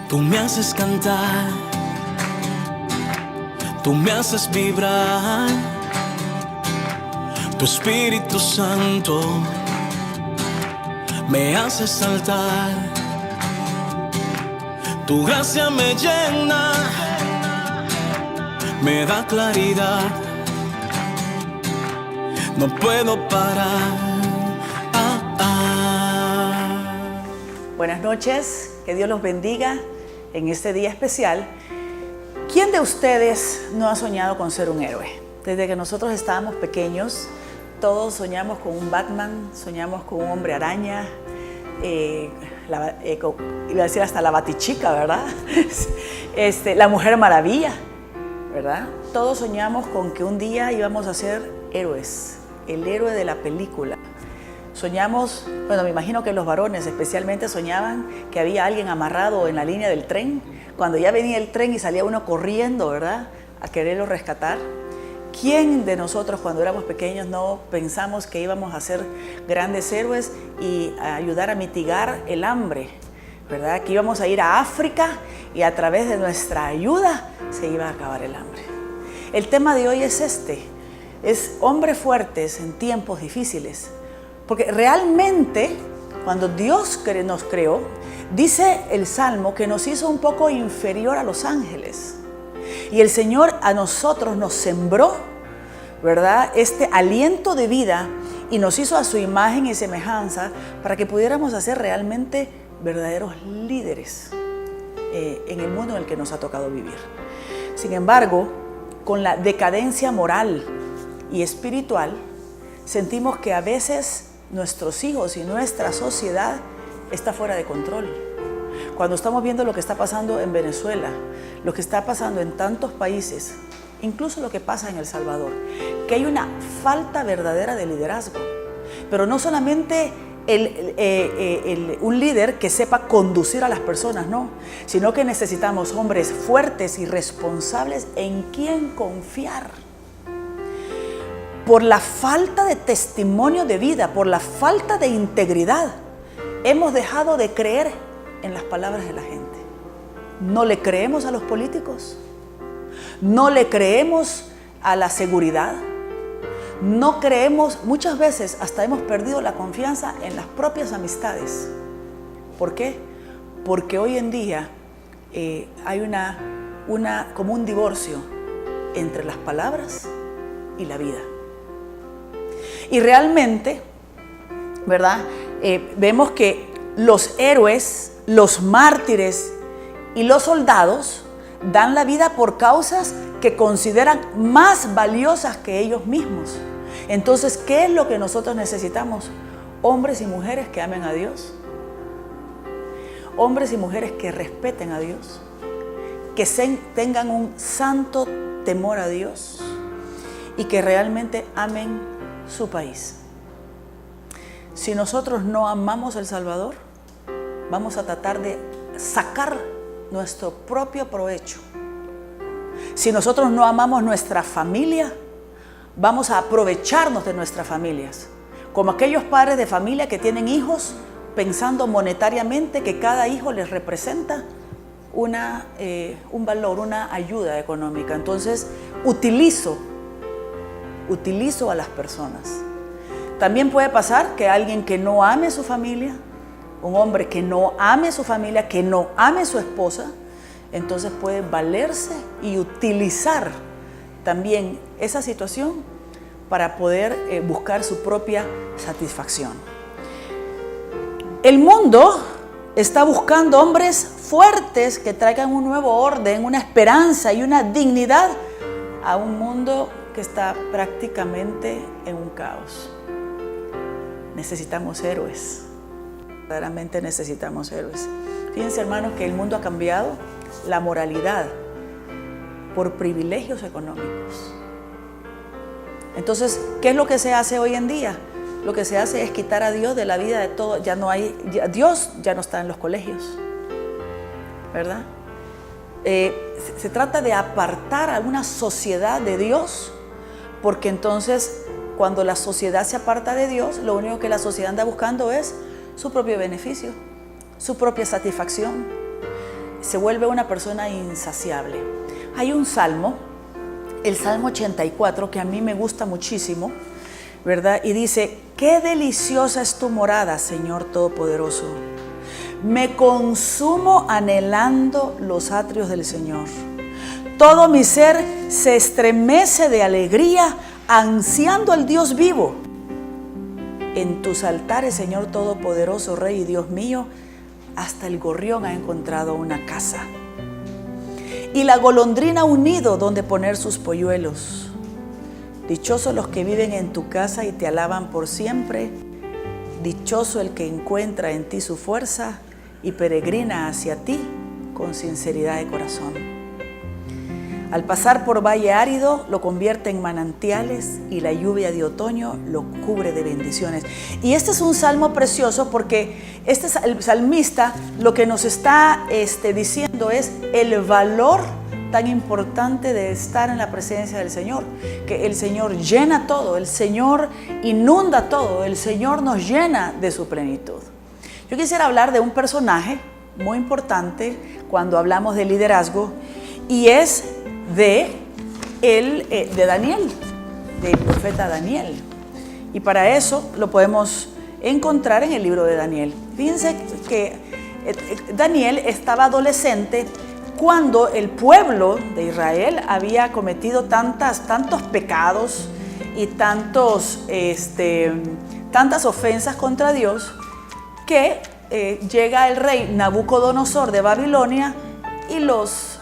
Tú me haces cantar, tú me haces vibrar, tu Espíritu Santo me hace saltar, tu gracia me llena, me da claridad, no puedo parar. Buenas noches, que Dios los bendiga en este día especial. ¿Quién de ustedes no ha soñado con ser un héroe? Desde que nosotros estábamos pequeños, todos soñamos con un Batman, soñamos con un hombre araña, iba a decir hasta la Batichica, ¿verdad? La Mujer Maravilla, ¿verdad? Todos soñamos con que un día íbamos a ser héroes, el héroe de la película. Soñamos, bueno, me imagino que los varones especialmente soñaban que había alguien amarrado en la línea del tren, cuando ya venía el tren y salía uno corriendo, ¿verdad?, a quererlo rescatar. ¿Quién de nosotros cuando éramos pequeños no pensamos que íbamos a ser grandes héroes y a ayudar a mitigar el hambre, ¿verdad? Que íbamos a ir a África y a través de nuestra ayuda se iba a acabar el hambre. El tema de hoy es es hombres fuertes en tiempos difíciles. Porque realmente, cuando Dios nos creó, dice el Salmo que nos hizo un poco inferior a los ángeles. Y el Señor a nosotros nos sembró, ¿verdad?, este aliento de vida y nos hizo a su imagen y semejanza para que pudiéramos ser realmente verdaderos líderes en el mundo en el que nos ha tocado vivir. Sin embargo, con la decadencia moral y espiritual, sentimos que a veces nuestros hijos y nuestra sociedad está fuera de control. Cuando estamos viendo lo que está pasando en Venezuela, lo que está pasando en tantos países, incluso lo que pasa en El Salvador, que hay una falta verdadera de liderazgo, pero no solamente un líder que sepa conducir a las personas, no, sino que necesitamos hombres fuertes y responsables en quien confiar. Por la falta de testimonio de vida, por la falta de integridad, hemos dejado de creer en las palabras de la gente. No le creemos a los políticos, no le creemos a la seguridad, no creemos, muchas veces hasta hemos perdido la confianza en las propias amistades. ¿Por qué? Porque hoy en día hay como un divorcio entre las palabras y la vida. Y realmente, ¿verdad?, vemos que los héroes, los mártires y los soldados dan la vida por causas que consideran más valiosas que ellos mismos. Entonces, ¿qué es lo que nosotros necesitamos? Hombres y mujeres que amen a Dios, hombres y mujeres que respeten a Dios, que tengan un santo temor a Dios y que realmente amen su país. Si nosotros no amamos El Salvador, vamos a tratar de sacar nuestro propio provecho. Si nosotros no amamos nuestra familia, vamos a aprovecharnos de nuestras familias, como aquellos padres de familia que tienen hijos pensando monetariamente que cada hijo les representa un valor, una ayuda económica. Entonces utilizo a las personas. También puede pasar que alguien que no ame a su familia, un hombre que no ame a su familia, que no ame a su esposa, entonces puede valerse y utilizar también esa situación para poder buscar su propia satisfacción. El mundo está buscando hombres fuertes que traigan un nuevo orden, una esperanza y una dignidad a un mundo que está prácticamente en un caos. Necesitamos héroes, verdaderamente necesitamos héroes. Fíjense, hermanos, que el mundo ha cambiado la moralidad por privilegios económicos. Entonces, ¿qué es lo que se hace hoy en día? Lo que se hace es quitar a Dios de la vida de todo. Dios ya no está en los colegios, ¿verdad? Se trata de apartar a una sociedad de Dios, porque entonces cuando la sociedad se aparta de Dios, lo único que la sociedad anda buscando es su propio beneficio, su propia satisfacción. se vuelve una persona insaciable. Hay un salmo, el Salmo 84, que a mí me gusta muchísimo, ¿verdad? Y dice: qué deliciosa es tu morada, Señor Todopoderoso. Me consumo anhelando los atrios del Señor. Todo mi ser se estremece de alegría, ansiando al Dios vivo. En tus altares, Señor Todopoderoso, Rey y Dios mío, hasta el gorrión ha encontrado una casa. Y la golondrina un nido donde poner sus polluelos. Dichosos los que viven en tu casa y te alaban por siempre. Dichoso el que encuentra en ti su fuerza y peregrina hacia ti con sinceridad de corazón. Al pasar por valle árido, lo convierte en manantiales y la lluvia de otoño lo cubre de bendiciones. Y este es un salmo precioso porque el salmista lo que nos está diciendo es el valor tan importante de estar en la presencia del Señor, que el Señor llena todo, el Señor inunda todo, el Señor nos llena de su plenitud. Yo quisiera hablar de un personaje muy importante cuando hablamos de liderazgo, y es de Daniel, del profeta Daniel. Y para eso lo podemos encontrar en el libro de Daniel. Fíjense que Daniel estaba adolescente cuando el pueblo de Israel había cometido tantos pecados y tantas ofensas contra Dios, que llega el rey Nabucodonosor de Babilonia y los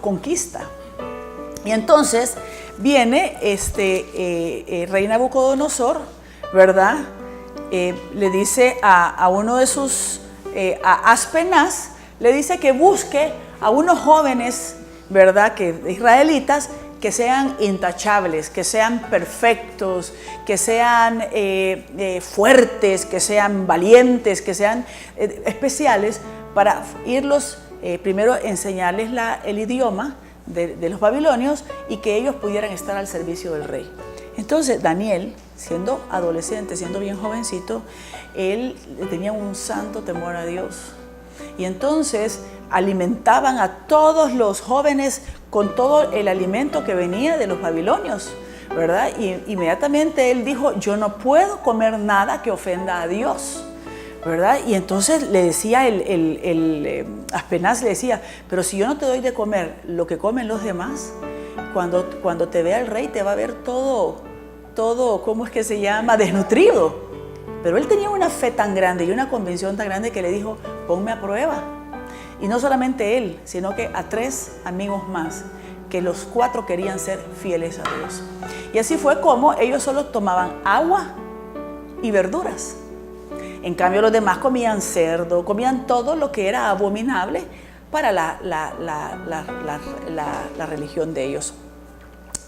conquista. Y entonces viene rey Nabucodonosor, ¿verdad? Le dice a uno de sus, a Aspenaz, le dice que busque a unos jóvenes, ¿verdad?, israelitas, que sean intachables, que sean perfectos, que sean fuertes, que sean valientes, que sean especiales, para irlos, primero enseñarles el idioma de los babilonios y que ellos pudieran estar al servicio del rey. Entonces Daniel, siendo adolescente, siendo bien jovencito, él tenía un santo temor a Dios. Y entonces alimentaban a todos los jóvenes con todo el alimento que venía de los babilonios, ¿verdad? Y inmediatamente él dijo: yo no puedo comer nada que ofenda a Dios, ¿verdad? Y entonces le decía Aspenaz le decía: pero si yo no te doy de comer lo que comen los demás, cuando te vea el rey te va a ver todo, ¿cómo es que se llama?, desnutrido. Pero él tenía una fe tan grande y una convicción tan grande que le dijo: ponme a prueba. Y no solamente él, sino que a 3 amigos más, que los 4 querían ser fieles a Dios. Y así fue como ellos solo tomaban agua y verduras. En cambio los demás comían cerdo, comían todo lo que era abominable para la religión de ellos.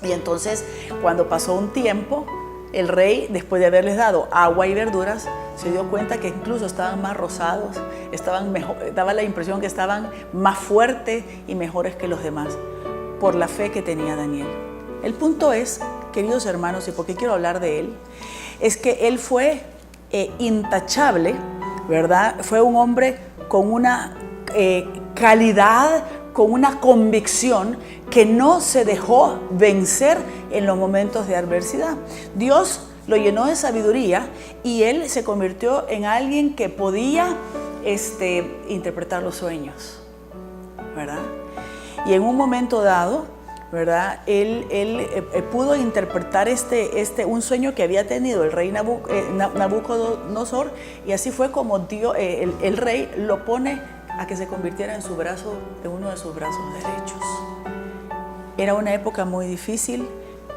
Y entonces, cuando pasó un tiempo, el rey, después de haberles dado agua y verduras, se dio cuenta que incluso estaban más rosados, estaban mejor, daba la impresión que estaban más fuertes y mejores que los demás, por la fe que tenía Daniel. El punto es, queridos hermanos, y porque quiero hablar de él, es que él fue intachable, ¿verdad? Fue un hombre con una calidad, con una convicción, que no se dejó vencer en los momentos de adversidad. Dios lo llenó de sabiduría y él se convirtió en alguien que podía interpretar los sueños, ¿verdad? Y en un momento dado, ¿verdad?, él pudo interpretar un sueño que había tenido el rey Nabucodonosor, y así fue como el rey lo pone a que se convirtiera en uno de sus brazos derechos. Era una época muy difícil,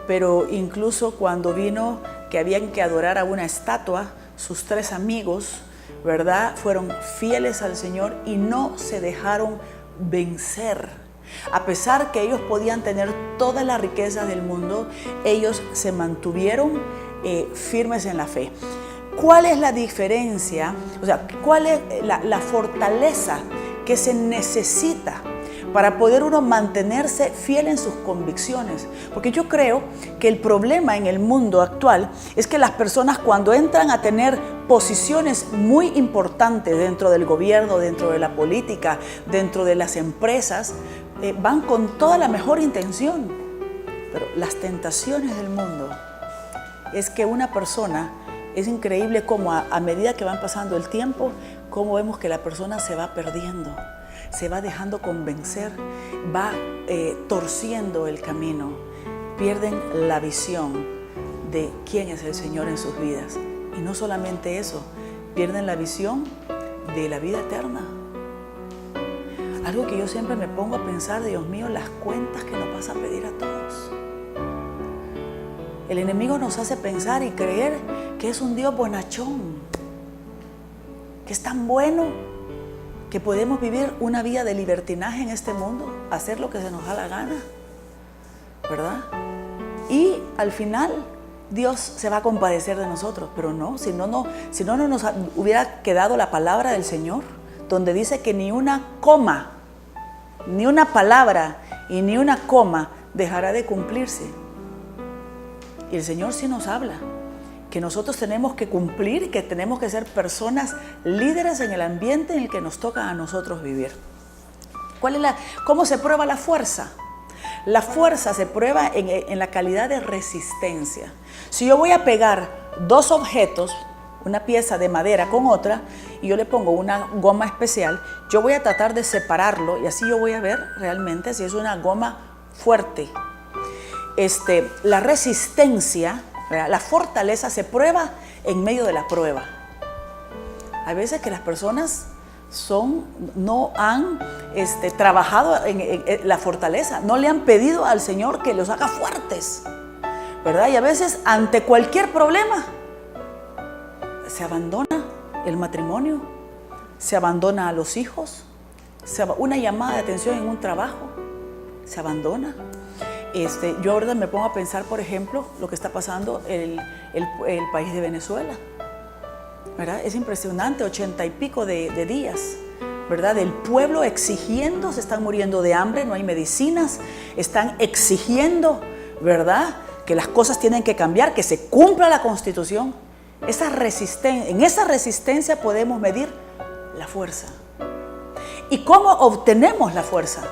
pero incluso cuando vino que habían que adorar a una estatua, sus 3 amigos, ¿verdad?, fueron fieles al Señor y no se dejaron vencer. A pesar que ellos podían tener todas las riquezas del mundo, ellos se mantuvieron firmes en la fe. ¿Cuál es la diferencia? O sea, ¿cuál es la fortaleza que se necesita para poder uno mantenerse fiel en sus convicciones. Porque yo creo que el problema en el mundo actual es que las personas, cuando entran a tener posiciones muy importantes dentro del gobierno, dentro de la política, dentro de las empresas, van con toda la mejor intención. Pero las tentaciones del mundo es que una persona, es increíble cómo a medida que van pasando el tiempo, cómo vemos que la persona se va perdiendo, se va dejando convencer, va torciendo el camino, pierden la visión de quién es el Señor en sus vidas. Y no solamente eso, pierden la visión de la vida eterna. Algo que yo siempre me pongo a pensar, Dios mío, las cuentas que nos vas a pedir a todos. El enemigo nos hace pensar y creer que es un Dios bonachón, que es tan bueno que podemos vivir una vida de libertinaje en este mundo, hacer lo que se nos da la gana, ¿verdad? Y al final Dios se va a compadecer de nosotros, pero no, si no nos hubiera quedado la palabra del Señor, donde dice que ni una coma, ni una palabra y ni una coma dejará de cumplirse. Y el Señor sí nos habla, que nosotros tenemos que cumplir, que tenemos que ser personas líderes en el ambiente en el que nos toca a nosotros vivir. ¿Cómo se prueba la fuerza? La fuerza se prueba en la calidad de resistencia. Si yo voy a pegar dos objetos, una pieza de madera con otra, y yo le pongo una goma especial, yo voy a tratar de separarlo y así yo voy a ver realmente si es una goma fuerte. La resistencia, ¿verdad? La fortaleza se prueba en medio de la prueba. Hay veces que las personas no han trabajado en la fortaleza, no le han pedido al Señor que los haga fuertes, ¿verdad? Y a veces ante cualquier problema se abandona el matrimonio, se abandona a los hijos, una llamada de atención en un trabajo, se abandona. Yo ahora me pongo a pensar, por ejemplo, lo que está pasando en el país de Venezuela, ¿verdad? Es impresionante, 80 y pico de días, ¿verdad? El pueblo exigiendo, se están muriendo de hambre, no hay medicinas, están exigiendo, ¿verdad?, que las cosas tienen que cambiar, que se cumpla la Constitución. En esa resistencia podemos medir la fuerza. ¿Y cómo obtenemos la fuerza?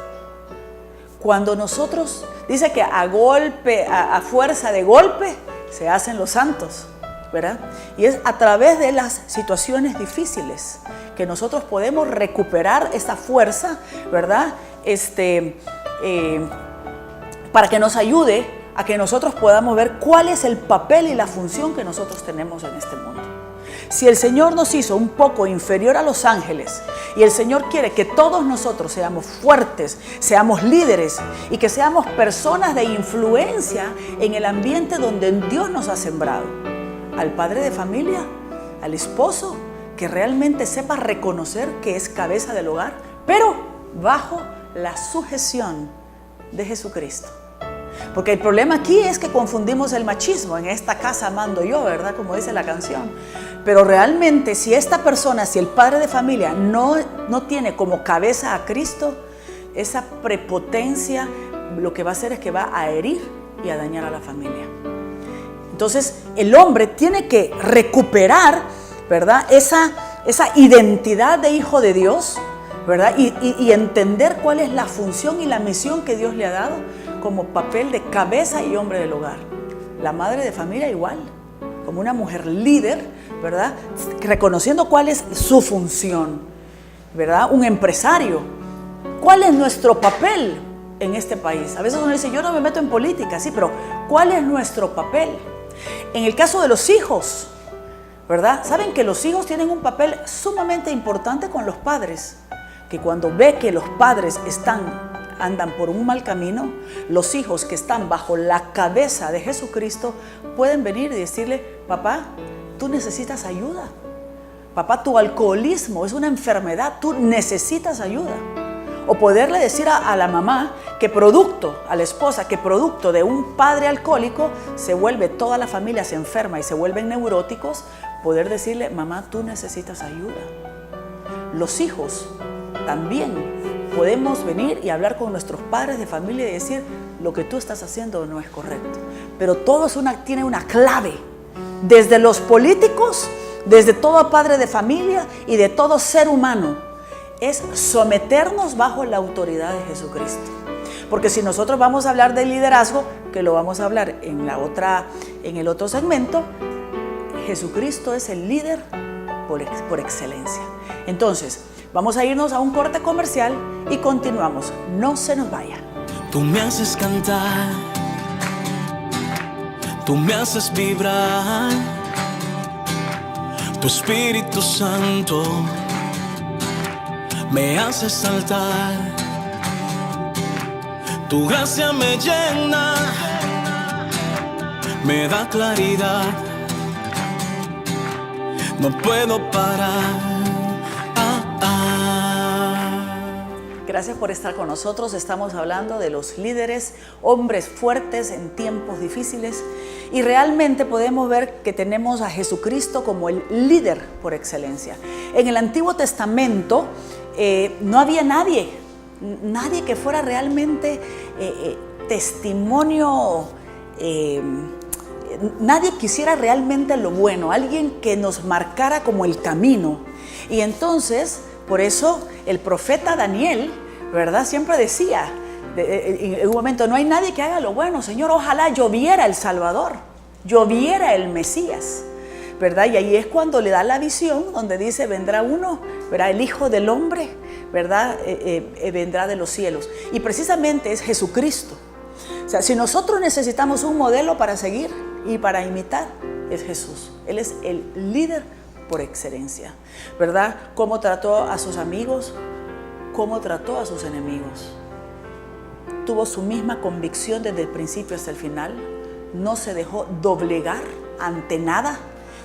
Cuando nosotros, dice que a fuerza de golpe se hacen los santos, ¿verdad? Y es a través de las situaciones difíciles que nosotros podemos recuperar esa fuerza, ¿verdad? Para que nos ayude a que nosotros podamos ver cuál es el papel y la función que nosotros tenemos en este mundo. Si el Señor nos hizo un poco inferior a los ángeles y el Señor quiere que todos nosotros seamos fuertes, seamos líderes y que seamos personas de influencia en el ambiente donde Dios nos ha sembrado, al padre de familia, al esposo, que realmente sepa reconocer que es cabeza del hogar, pero bajo la sujeción de Jesucristo. Porque el problema aquí es que confundimos el machismo. En esta casa mando yo, ¿verdad? Como dice la canción. Pero realmente si esta persona, si el padre de familia no tiene como cabeza a Cristo, esa prepotencia lo que va a hacer es que va a herir y a dañar a la familia. Entonces el hombre tiene que recuperar, ¿verdad?, esa identidad de hijo de Dios, ¿verdad? Y entender cuál es la función y la misión que Dios le ha dado como papel de cabeza y hombre del hogar. La madre de familia igual, como una mujer líder, ¿verdad?, reconociendo cuál es su función, ¿verdad? Un empresario, ¿cuál es nuestro papel en este país? A veces uno dice, yo no me meto en política, sí, pero ¿cuál es nuestro papel? En el caso de los hijos, ¿verdad? Saben que los hijos tienen un papel sumamente importante con los padres, que cuando ve que los padres andan por un mal camino, los hijos que están bajo la cabeza de Jesucristo pueden venir y decirle, papá, tú necesitas ayuda. Papá, tu alcoholismo es una enfermedad, tú necesitas ayuda. O poderle decir a la mamá a la esposa, que producto de un padre alcohólico toda la familia se enferma y se vuelven neuróticos, poder decirle, mamá, tú necesitas ayuda. Los hijos también podemos venir y hablar con nuestros padres de familia y decir, lo que tú estás haciendo no es correcto. Pero todo tiene una clave, desde los políticos, desde todo padre de familia y de todo ser humano, es someternos bajo la autoridad de Jesucristo. Porque si nosotros vamos a hablar de liderazgo, que lo vamos a hablar en el otro segmento, Jesucristo es el líder por excelencia. Entonces, vamos a irnos a un corte comercial y continuamos. No se nos vaya. Tú me haces cantar, tú me haces vibrar, tu Espíritu Santo me hace saltar, tu gracia me llena, me da claridad, no puedo parar. Gracias por estar con nosotros. Estamos hablando de los líderes, hombres fuertes en tiempos difíciles, y realmente podemos ver que tenemos a Jesucristo como el líder por excelencia. En el Antiguo Testamento no había nadie que fuera realmente testimonio, nadie quisiera realmente lo bueno, alguien que nos marcara como el camino. Y entonces, por eso el profeta Daniel, ¿verdad?, siempre decía, en un momento, no hay nadie que haga lo bueno, Señor, ojalá lloviera el Salvador, lloviera el Mesías, ¿verdad? Y ahí es cuando le da la visión, donde dice, vendrá uno, ¿verdad?, el Hijo del Hombre, ¿verdad?, vendrá de los cielos. Y precisamente es Jesucristo. O sea, si nosotros necesitamos un modelo para seguir y para imitar, es Jesús. Él es el líder por excelencia, ¿verdad? Cómo trató a sus amigos, cómo trató a sus enemigos. Tuvo su misma convicción desde el principio hasta el final. No se dejó doblegar ante nada,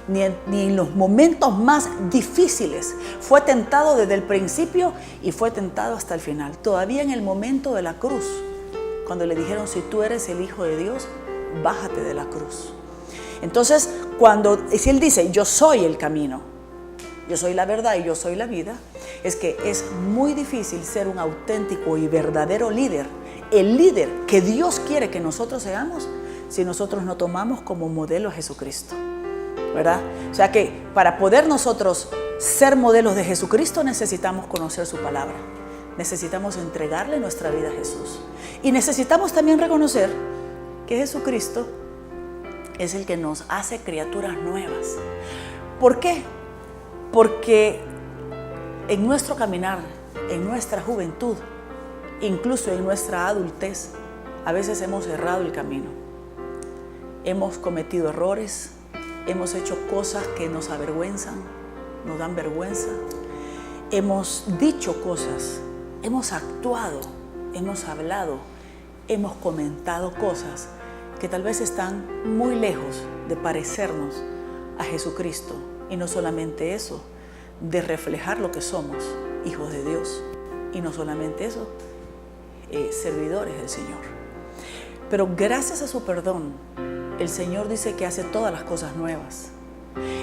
ni en los momentos más difíciles. Fue tentado desde el principio y fue tentado hasta el final. Todavía en el momento de la cruz, cuando le dijeron, si tú eres el Hijo de Dios, bájate de la cruz. Entonces, si Él dice, yo soy el camino, yo soy la verdad y yo soy la vida, es que es muy difícil ser un auténtico y verdadero líder, el líder que Dios quiere que nosotros seamos, si nosotros no tomamos como modelo a Jesucristo, ¿verdad? O sea que para poder nosotros ser modelos de Jesucristo necesitamos conocer su palabra, necesitamos entregarle nuestra vida a Jesús y necesitamos también reconocer que Jesucristo es el que nos hace criaturas nuevas. ¿Por qué? Porque en nuestro caminar, en nuestra juventud, incluso en nuestra adultez, a veces hemos errado el camino. Hemos cometido errores, hemos hecho cosas que nos avergüenzan, nos dan vergüenza. Hemos dicho cosas, hemos actuado, hemos hablado, hemos comentado cosas que tal vez están muy lejos de parecernos a Jesucristo. Y no solamente eso, de reflejar lo que somos, hijos de Dios. Y no solamente eso, servidores del Señor. Pero gracias a su perdón, el Señor dice que hace todas las cosas nuevas.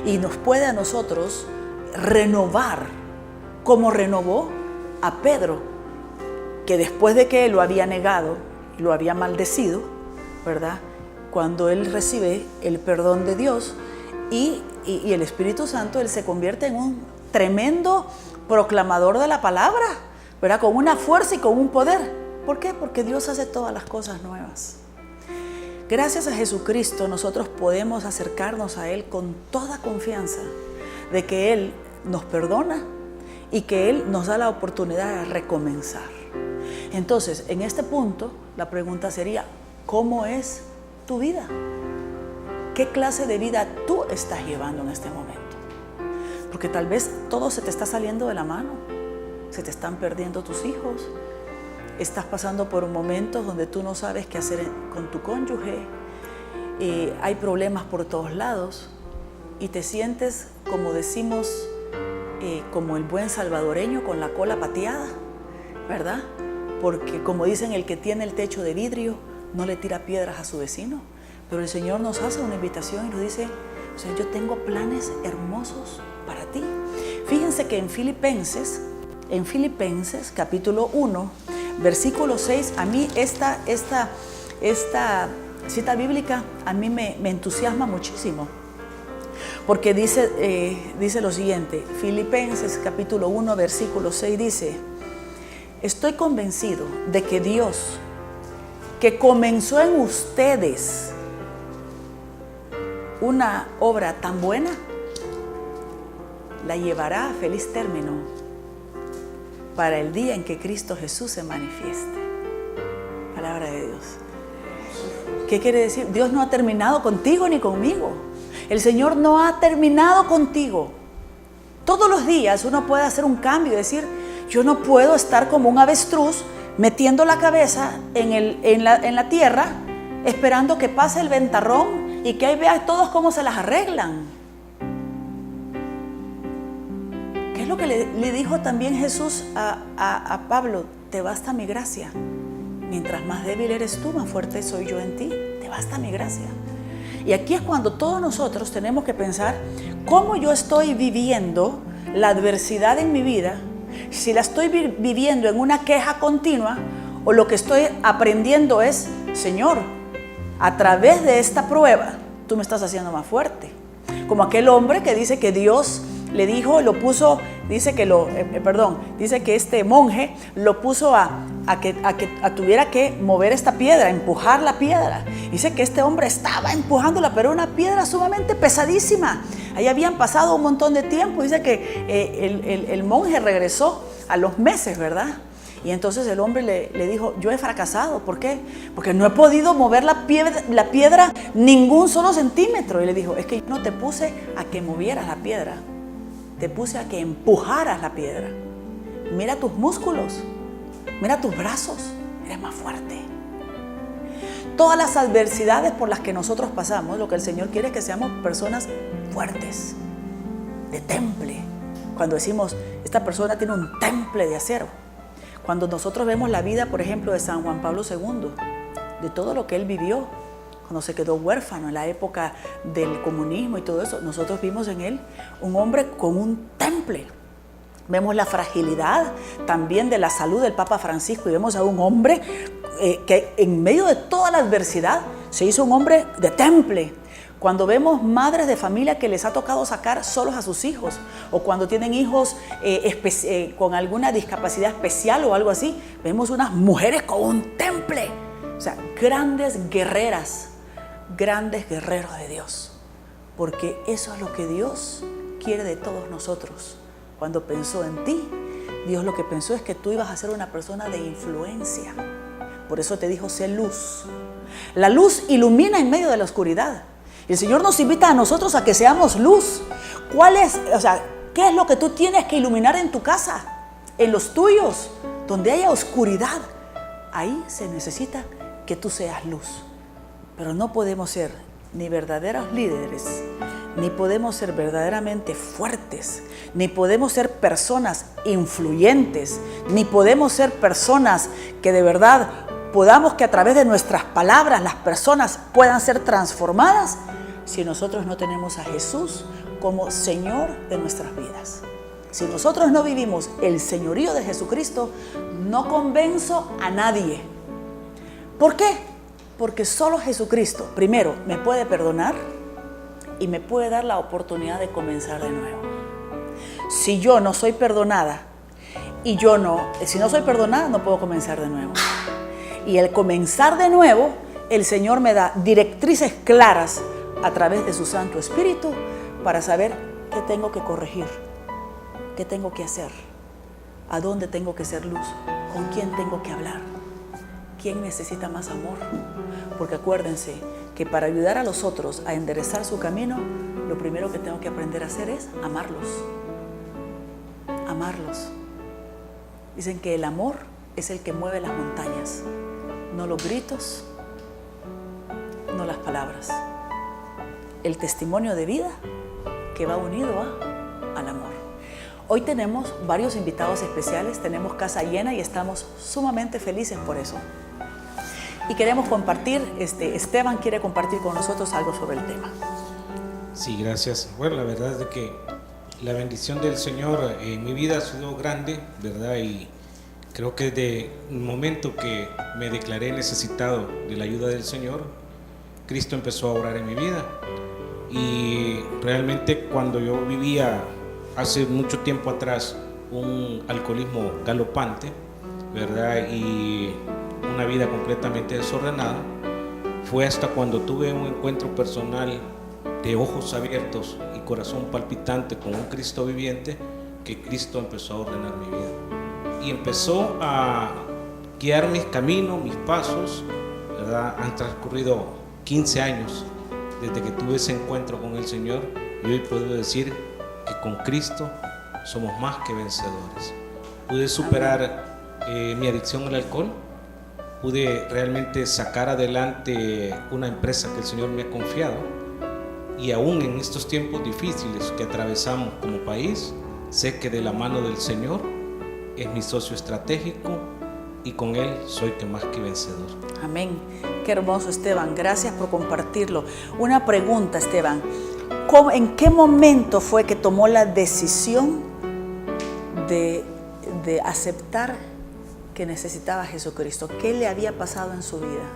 Y nos puede a nosotros renovar, como renovó a Pedro, que después de que él lo había negado, lo había maldecido, ¿verdad?, cuando él recibe el perdón de Dios y el Espíritu Santo, él se convierte en un tremendo proclamador de la palabra, ¿verdad?, con una fuerza y con un poder. ¿Por qué? Porque Dios hace todas las cosas nuevas. Gracias a Jesucristo nosotros podemos acercarnos a Él con toda confianza de que Él nos perdona y que Él nos da la oportunidad de recomenzar. Entonces, en este punto, la pregunta sería, ¿cómo es tu vida? ¿Qué clase de vida tú estás llevando en este momento? Porque tal vez todo se te está saliendo de la mano, se te están perdiendo tus hijos, estás pasando por momentos donde tú no sabes qué hacer con tu cónyuge, hay problemas por todos lados y te sientes, como decimos, como el buen salvadoreño con la cola pateada, ¿verdad? Porque como dicen, el que tiene el techo de vidrio no le tira piedras a su vecino. Pero el Señor nos hace una invitación y nos dice, o sea, yo tengo planes hermosos para ti. Fíjense que en Filipenses, en Filipenses capítulo 1, versículo 6. A mí esta cita bíblica a mí me entusiasma muchísimo, porque dice lo siguiente. Filipenses capítulo 1, versículo 6 dice: estoy convencido de que Dios, que comenzó en ustedes una obra tan buena, la llevará a feliz término para el día en que Cristo Jesús se manifieste. Palabra de Dios. ¿Qué quiere decir? Dios no ha terminado contigo ni conmigo. El Señor no ha terminado contigo. Todos los días uno puede hacer un cambio y decir: yo no puedo estar como un avestruz metiendo la cabeza en la tierra esperando que pase el ventarrón y que ahí vea todos cómo se las arreglan. ¿Qué es lo que le dijo también Jesús a Pablo? Te basta mi gracia. Mientras más débil eres tú, más fuerte soy yo en ti. Te basta mi gracia. Y aquí es cuando todos nosotros tenemos que pensar cómo yo estoy viviendo la adversidad en mi vida. Si la estoy viviendo en una queja continua, o lo que estoy aprendiendo es: Señor, a través de esta prueba tú me estás haciendo más fuerte. Como aquel hombre que dice que Dios le dijo, lo puso, dice que este monje lo puso a tuviera que mover esta piedra, empujar la piedra. Dice que este hombre estaba empujándola, pero una piedra sumamente pesadísima. Ahí habían pasado un montón de tiempo. Dice que el monje regresó a los meses, ¿verdad? Y entonces el hombre le dijo: yo he fracasado. ¿Por qué? Porque no he podido mover la piedra ningún solo centímetro. Y le dijo: es que yo no te puse a que movieras la piedra, te puse a que empujaras la piedra. Mira tus músculos, mira tus brazos, eres más fuerte. Todas las adversidades por las que nosotros pasamos, lo que el Señor quiere es que seamos personas fuertes, de temple. Cuando decimos: esta persona tiene un temple de acero. Cuando nosotros vemos la vida, por ejemplo, de San Juan Pablo II, de todo lo que él vivió, cuando se quedó huérfano en la época del comunismo y todo eso, nosotros vimos en él un hombre con un temple. Vemos la fragilidad también de la salud del Papa Francisco, y vemos a un hombre que en medio de toda la adversidad se hizo un hombre de temple. Cuando vemos madres de familia que les ha tocado sacar solos a sus hijos, o cuando tienen hijos con alguna discapacidad especial o algo así, vemos unas mujeres con un temple. O sea, grandes guerreras, grandes guerreros de Dios. Porque eso es lo que Dios quiere de todos nosotros. Cuando pensó en ti, Dios lo que pensó es que tú ibas a ser una persona de influencia. Por eso te dijo: sé luz. La luz ilumina en medio de la oscuridad. El Señor nos invita a nosotros a que seamos luz. ¿Qué es lo que tú tienes que iluminar en tu casa, en los tuyos, donde haya oscuridad? Ahí se necesita que tú seas luz. Pero no podemos ser ni verdaderos líderes, ni podemos ser verdaderamente fuertes, ni podemos ser personas influyentes, ni podemos ser personas que de verdad podamos que a través de nuestras palabras las personas puedan ser transformadas, si nosotros no tenemos a Jesús como Señor de nuestras vidas. Si nosotros no vivimos el señorío de Jesucristo, no convenzo a nadie. ¿Por qué? Porque solo Jesucristo, primero, me puede perdonar y me puede dar la oportunidad de comenzar de nuevo. Si yo no soy perdonada si no soy perdonada, no puedo comenzar de nuevo. Y el comenzar de nuevo, el Señor me da directrices claras a través de su Santo Espíritu para saber qué tengo que corregir, qué tengo que hacer, a dónde tengo que ser luz, con quién tengo que hablar, quién necesita más amor. Porque acuérdense que para ayudar a los otros a enderezar su camino, lo primero que tengo que aprender a hacer es amarlos. Amarlos. Dicen que el amor es el que mueve las montañas, no los gritos, no las palabras. El testimonio de vida que va unido al amor. Hoy tenemos varios invitados especiales, tenemos casa llena y estamos sumamente felices por eso. Y queremos compartir, Esteban quiere compartir con nosotros algo sobre el tema. Sí, gracias. Bueno, la verdad es de que La bendición del Señor en mi vida ha sido grande, ¿verdad? Y creo que desde el momento que me declaré necesitado de la ayuda del Señor, Cristo empezó a obrar en mi vida. Y realmente cuando yo vivía hace mucho tiempo atrás un alcoholismo galopante, ¿verdad? Y una vida completamente desordenada, fue hasta cuando tuve un encuentro personal de ojos abiertos y corazón palpitante con un Cristo viviente, que Cristo empezó a ordenar mi vida y empezó a guiar mis caminos, mis pasos, ¿verdad? Han transcurrido 15 años desde que tuve ese encuentro con el Señor, y hoy puedo decir que con Cristo somos más que vencedores. Pude superar mi adicción al alcohol, pude realmente sacar adelante una empresa que el Señor me ha confiado, y aún en estos tiempos difíciles que atravesamos como país, sé que de la mano del Señor es mi socio estratégico y con Él soy más que vencedor. Amén. Qué hermoso, Esteban. Gracias por compartirlo. Una pregunta, Esteban. ¿En qué momento fue que tomó la decisión de aceptar que necesitaba a Jesucristo? ¿Qué le había pasado en su vida?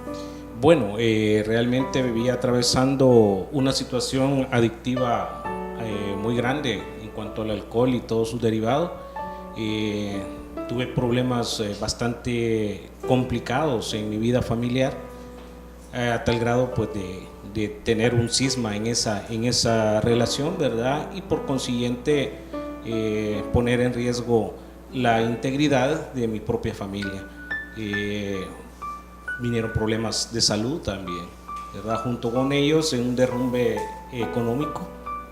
Bueno, realmente vivía atravesando una situación adictiva muy grande en cuanto al alcohol y todos sus derivados. Tuve problemas bastante complicados en mi vida familiar, a tal grado pues de tener un cisma en esa relación, ¿verdad? Y por consiguiente poner en riesgo la integridad de mi propia familia. Vinieron problemas de salud también, ¿verdad? Junto con ellos en un derrumbe económico,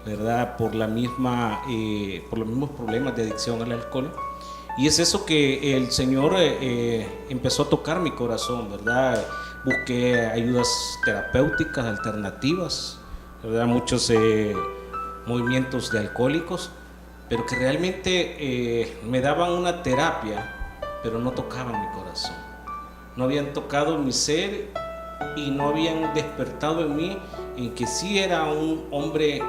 ¿verdad? Por los mismos problemas de adicción al alcohol. Y es eso que el Señor empezó a tocar mi corazón, ¿verdad? Busqué ayudas terapéuticas alternativas, ¿verdad? Muchos movimientos de alcohólicos, pero que realmente me daban una terapia, pero no tocaban mi corazón. No habían tocado mi ser y no habían despertado en mí en que sí era un hombre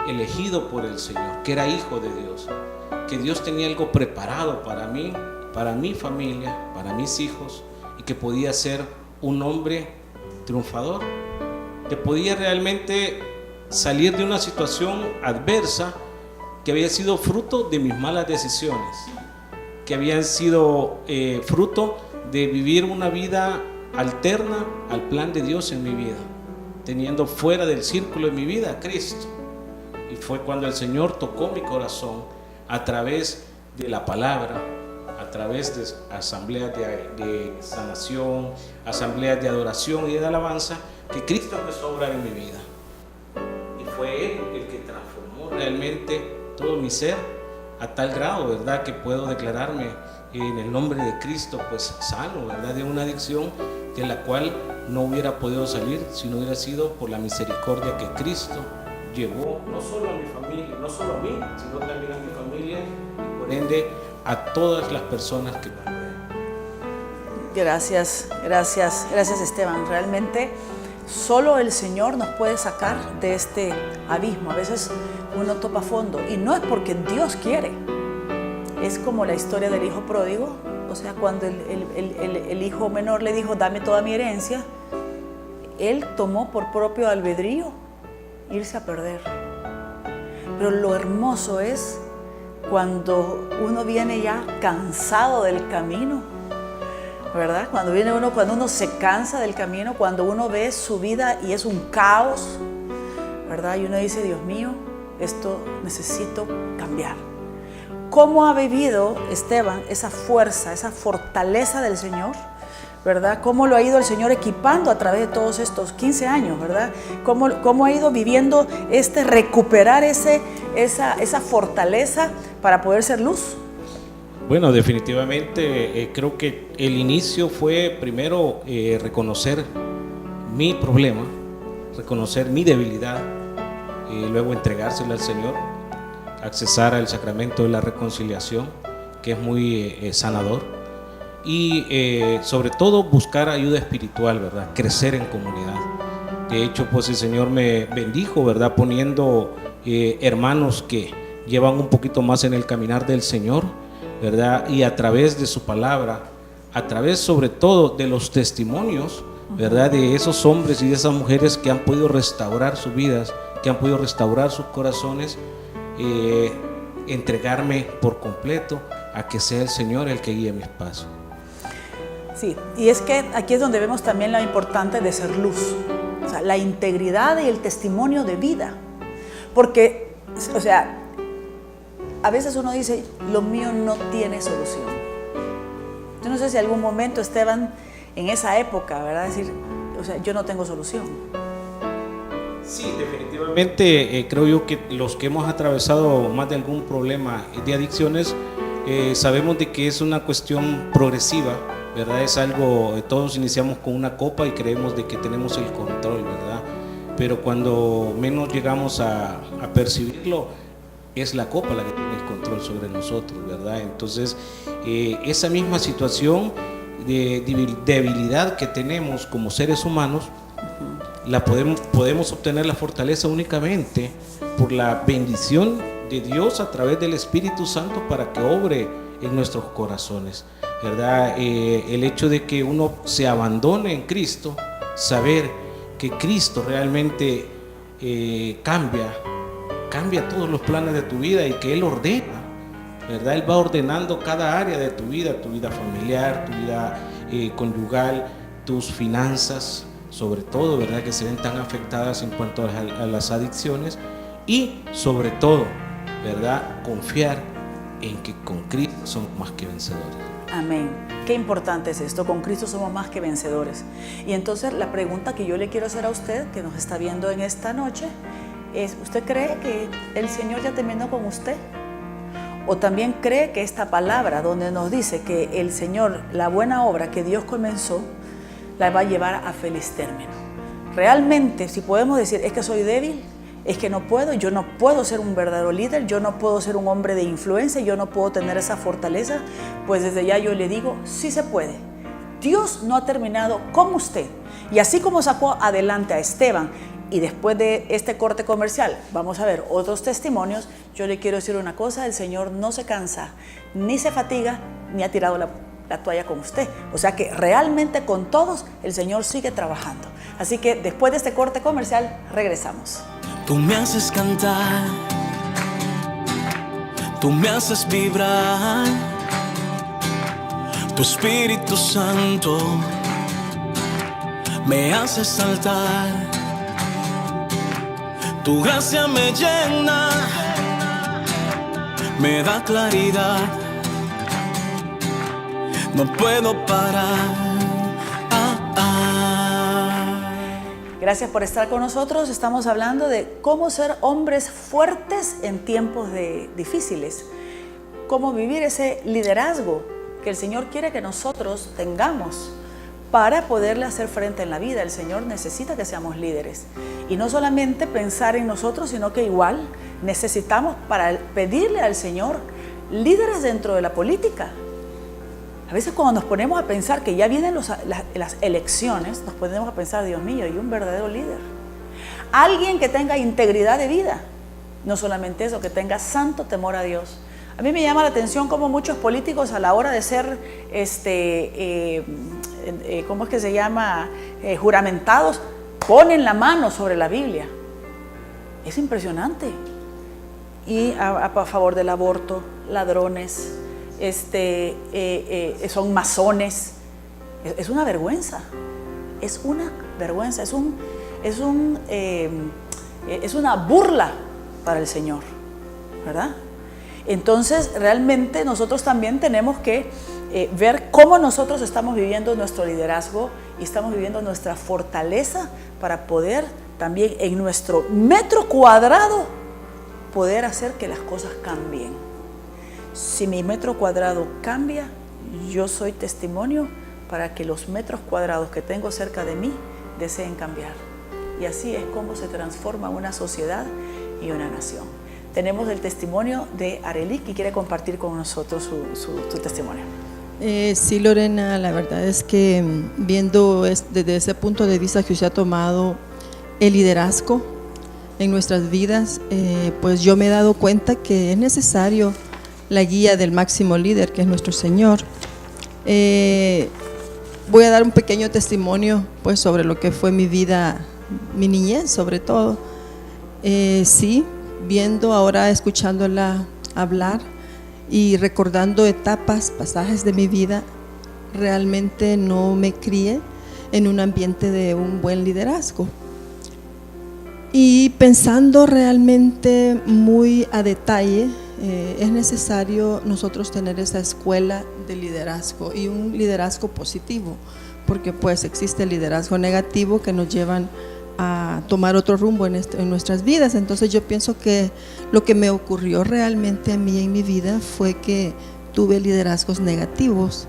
elegido por el Señor, que era hijo de Dios, que Dios tenía algo preparado para mí, para mi familia, para mis hijos, y que podía ser un hombre triunfador, que podía realmente salir de una situación adversa que había sido fruto de mis malas decisiones, que habían sido fruto de vivir una vida alterna al plan de Dios en mi vida, teniendo fuera del círculo de mi vida a Cristo. Y fue cuando el Señor tocó mi corazón a través de la palabra, a través de asambleas de sanación, asambleas de adoración y de alabanza, que Cristo empezó a obrar en mi vida. Y fue Él el que transformó realmente todo mi ser a tal grado, ¿verdad?, que puedo declararme en el nombre de Cristo pues sano, ¿verdad?, de una adicción de la cual no hubiera podido salir si no hubiera sido por la misericordia que Cristo llevó no solo a mi familia, no solo a mí, sino también a mi familia y por ende a todas las personas que me rodean. Gracias Esteban. Realmente solo el Señor nos puede sacar de este abismo. A veces uno topa fondo y no es porque Dios quiere. Es como la historia del hijo pródigo. O sea, cuando el hijo menor le dijo, dame toda mi herencia, él tomó por propio albedrío irse a perder. Pero lo hermoso es cuando uno viene ya cansado del camino, ¿verdad? Cuando uno se cansa del camino, cuando uno ve su vida y es un caos, ¿verdad? Y uno dice, Dios mío, esto necesito cambiar. ¿Cómo ha vivido Esteban esa fuerza, esa fortaleza del Señor? ¿Verdad? ¿Cómo lo ha ido el Señor equipando a través de todos estos 15 años? ¿Verdad? ¿Cómo ha ido viviendo recuperar esa fortaleza para poder ser luz? Bueno, definitivamente creo que el inicio fue primero reconocer mi problema, reconocer mi debilidad, luego entregárselo al Señor, accesar al sacramento de la reconciliación, que es muy sanador, y sobre todo buscar ayuda espiritual, ¿verdad? Crecer en comunidad. De hecho, pues el Señor me bendijo, ¿verdad? Poniendo hermanos que llevan un poquito más en el caminar del Señor, ¿verdad? Y a través de su palabra, a través sobre todo de los testimonios, ¿verdad? De esos hombres y de esas mujeres que han podido restaurar sus vidas, que han podido restaurar sus corazones, entregarme por completo a que sea el Señor el que guíe mis pasos. Sí, y es que aquí es donde vemos también lo importante de ser luz, o sea, la integridad y el testimonio de vida, porque, o sea, a veces uno dice, lo mío no tiene solución. Yo no sé si algún momento Esteban, en esa época, ¿verdad? Decir, o sea, yo no tengo solución. Sí, definitivamente creo yo que los que hemos atravesado más de algún problema de adicciones, sabemos de que es una cuestión progresiva, ¿verdad? Es algo, todos iniciamos con una copa y creemos de que tenemos el control, ¿verdad? Pero cuando menos llegamos a percibirlo, es la copa la que tiene el control sobre nosotros, ¿verdad? Entonces, esa misma situación de debilidad que tenemos como seres humanos, podemos obtener la fortaleza únicamente por la bendición de Dios a través del Espíritu Santo para que obre en nuestros corazones, ¿verdad? El hecho de que uno se abandone en Cristo, saber que Cristo realmente cambia todos los planes de tu vida y que Él ordena, ¿verdad? Él va ordenando cada área de tu vida familiar, tu vida conyugal, tus finanzas, sobre todo, ¿verdad? Que se ven tan afectadas en cuanto a las adicciones, y sobre todo, ¿verdad? Confiar en que con Cristo somos más que vencedores. Amén. Qué importante es esto, con Cristo somos más que vencedores. Y entonces la pregunta que yo le quiero hacer a usted, que nos está viendo en esta noche, es, ¿usted cree que el Señor ya terminó con usted? ¿O también cree que esta palabra donde nos dice que el Señor, la buena obra que Dios comenzó, la va a llevar a feliz término? Realmente, si podemos decir, es que soy débil, es que no puedo, yo no puedo ser un verdadero líder, yo no puedo ser un hombre de influencia, yo no puedo tener esa fortaleza, pues desde ya yo le digo, sí se puede. Dios no ha terminado con usted. Y así como sacó adelante a Esteban, y después de este corte comercial vamos a ver otros testimonios, yo le quiero decir una cosa, el Señor no se cansa, ni se fatiga, ni ha tirado la toalla con usted. O sea que realmente con todos el Señor sigue trabajando. Así que después de este corte comercial regresamos. Tú me haces cantar, tú me haces vibrar, tu Espíritu Santo me hace saltar, tu gracia me llena, me da claridad, no puedo parar. Gracias por estar con nosotros. Estamos hablando de cómo ser hombres fuertes en tiempos difíciles, cómo vivir ese liderazgo que el Señor quiere que nosotros tengamos para poderle hacer frente en la vida. El Señor necesita que seamos líderes y no solamente pensar en nosotros, sino que igual necesitamos para pedirle al Señor líderes dentro de la política. A veces cuando nos ponemos a pensar que ya vienen las elecciones, nos ponemos a pensar, Dios mío, y un verdadero líder. Alguien que tenga integridad de vida. No solamente eso, que tenga santo temor a Dios. A mí me llama la atención cómo muchos políticos a la hora de ser, ¿cómo es que se llama? Juramentados, ponen la mano sobre la Biblia. Es impresionante. Y a favor del aborto, ladrones, son masones. Es una vergüenza, es una vergüenza, es una burla para el Señor, ¿verdad? Entonces realmente nosotros también tenemos que ver cómo nosotros estamos viviendo nuestro liderazgo y estamos viviendo nuestra fortaleza para poder también en nuestro metro cuadrado poder hacer que las cosas cambien. Si mi metro cuadrado cambia, yo soy testimonio para que los metros cuadrados que tengo cerca de mí deseen cambiar. Y así es como se transforma una sociedad y una nación. Tenemos el testimonio de Arely, que quiere compartir con nosotros su testimonio. Sí, Lorena, la verdad es que viendo desde ese punto de vista que usted ha tomado el liderazgo, en nuestras vidas, pues yo me he dado cuenta que es necesario la guía del máximo líder, que es nuestro Señor. Voy a dar un pequeño testimonio pues sobre lo que fue mi vida, mi niñez sobre todo. Sí, viendo ahora, escuchándola hablar y recordando etapas, pasajes de mi vida, realmente no me crié en un ambiente de un buen liderazgo. Y pensando realmente muy a detalle, es necesario nosotros tener esa escuela de liderazgo y un liderazgo positivo, porque pues existe el liderazgo negativo que nos llevan a tomar otro rumbo en nuestras vidas. Entonces yo pienso que lo que me ocurrió realmente a mí en mi vida fue que tuve liderazgos negativos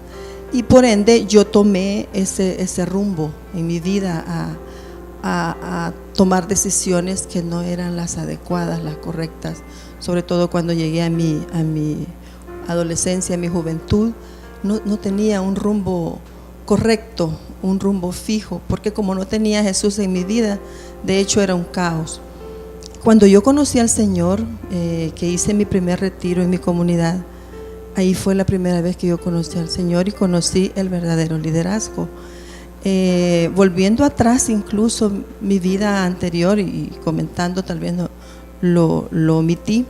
y por ende yo tomé ese rumbo en mi vida a tomar decisiones que no eran las adecuadas, las correctas, sobre todo cuando llegué a mi adolescencia, a mi juventud. No tenía un rumbo correcto, un rumbo fijo, porque como no tenía a Jesús en mi vida, de hecho era un caos. Cuando yo conocí al Señor, que hice mi primer retiro en mi comunidad, ahí fue la primera vez que yo conocí al Señor y conocí el verdadero liderazgo. Volviendo atrás incluso mi vida anterior y comentando, tal vez no lo omití,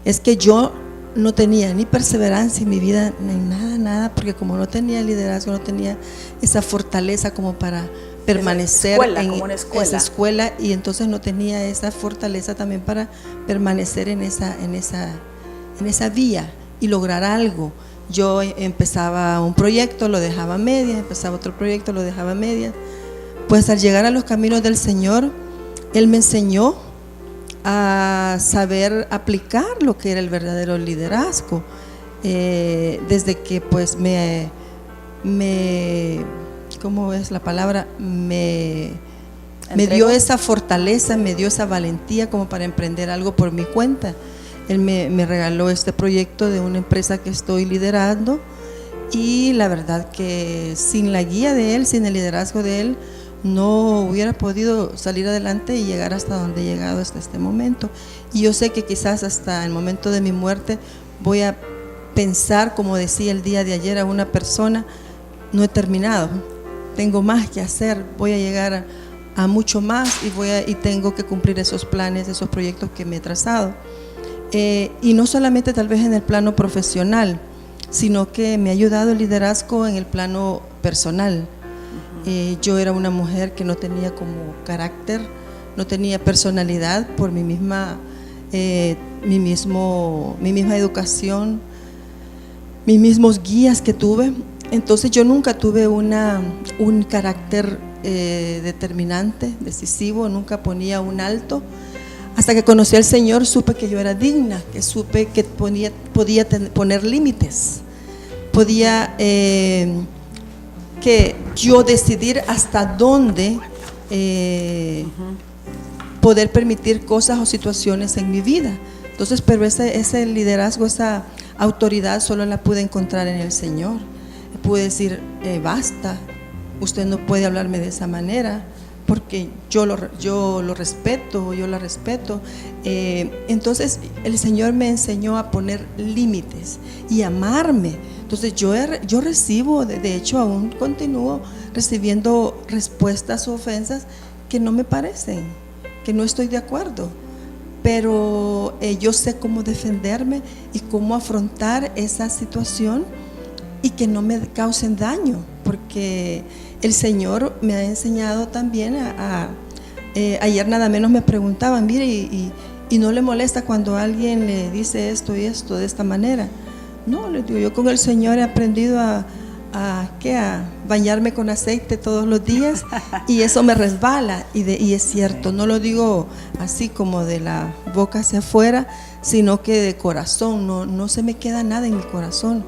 es que yo no tenía ni perseverancia en mi vida, ni nada, porque como no tenía liderazgo, no tenía esa fortaleza como para permanecer en esa escuela, y entonces no tenía esa fortaleza también para permanecer en esa vía y lograr algo. Yo empezaba un proyecto, lo dejaba a medias, empezaba otro proyecto, lo dejaba a medias. Pues al llegar a los caminos del Señor, Él me enseñó a saber aplicar lo que era el verdadero liderazgo, desde que pues ¿cómo es la palabra? Me dio esa fortaleza, me dio esa valentía como para emprender algo por mi cuenta. Él me regaló este proyecto de una empresa que estoy liderando, y la verdad que sin la guía de Él, sin el liderazgo de Él, no hubiera podido salir adelante y llegar hasta donde he llegado hasta este momento. Y yo sé que quizás hasta el momento de mi muerte voy a pensar, como decía el día de ayer a una persona, no he terminado, tengo más que hacer, voy a llegar a mucho más y tengo que cumplir esos planes, esos proyectos que me he trazado. Y no solamente tal vez en el plano profesional, sino que me ha ayudado el liderazgo en el plano personal. Yo era una mujer que no tenía como carácter, no tenía personalidad por mi misma educación, mis mismos guías que tuve. Entonces yo nunca tuve un carácter determinante, decisivo, nunca ponía un alto. Hasta que conocí al Señor, supe que yo era digna, que supe que podía poner límites, podía que yo decidir hasta dónde poder permitir cosas o situaciones en mi vida. Entonces, pero ese liderazgo, esa autoridad solo la pude encontrar en el Señor. Pude decir, basta, usted no puede hablarme de esa manera, porque yo lo respeto, yo la respeto. Entonces el Señor me enseñó a poner límites y amarme. Entonces yo recibo, de hecho aún continúo recibiendo respuestas o ofensas que no me parecen, que no estoy de acuerdo, pero yo sé cómo defenderme y cómo afrontar esa situación y que no me causen daño, porque el Señor me ha enseñado también ayer nada menos me preguntaban, mire, y no le molesta cuando alguien le dice esto y esto de esta manera. No, le digo, yo con el Señor he aprendido a bañarme con aceite todos los días, y eso me resbala, y es cierto, no lo digo así como de la boca hacia afuera, sino que de corazón, no se me queda nada en mi corazón.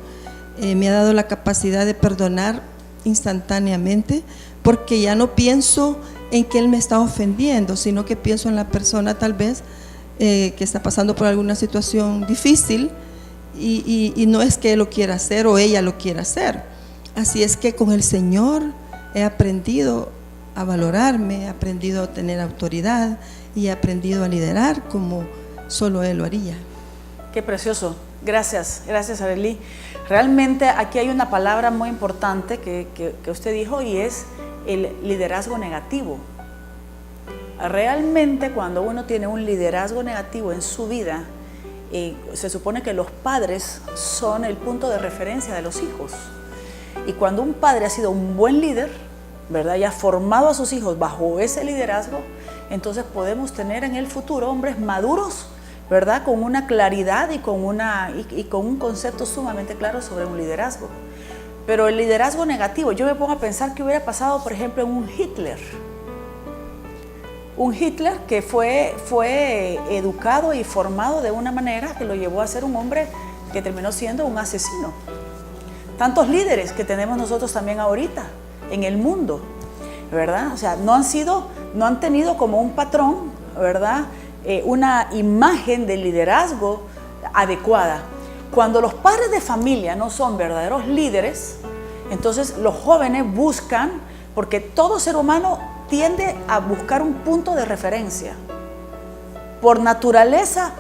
Me ha dado la capacidad de perdonar instantáneamente, porque ya no pienso en que Él me está ofendiendo, sino que pienso en la persona tal vez que está pasando por alguna situación difícil, y no es que Él lo quiera hacer o ella lo quiera hacer. Así es que con el Señor he aprendido a valorarme, he aprendido a tener autoridad y he aprendido a liderar como solo Él lo haría. Qué precioso. Gracias, gracias Arely. Realmente aquí hay una palabra muy importante que usted dijo y es el liderazgo negativo. Realmente cuando uno tiene un liderazgo negativo en su vida, se supone que los padres son el punto de referencia de los hijos. Y cuando un padre ha sido un buen líder, ¿verdad?, y ha formado a sus hijos bajo ese liderazgo, entonces podemos tener en el futuro hombres maduros, ¿verdad?, con una claridad y con un concepto sumamente claro sobre un liderazgo. Pero el liderazgo negativo, yo me pongo a pensar qué hubiera pasado, por ejemplo, en un Hitler. Un Hitler que fue educado y formado de una manera que lo llevó a ser un hombre que terminó siendo un asesino. Tantos líderes que tenemos nosotros también ahorita en el mundo, ¿verdad? O sea, no han tenido como un patrón, ¿verdad?, una imagen de liderazgo adecuada. Cuando los padres de familia no son verdaderos líderes, entonces los jóvenes buscan, porque todo ser humano tiende a buscar un punto de referencia. Por naturaleza,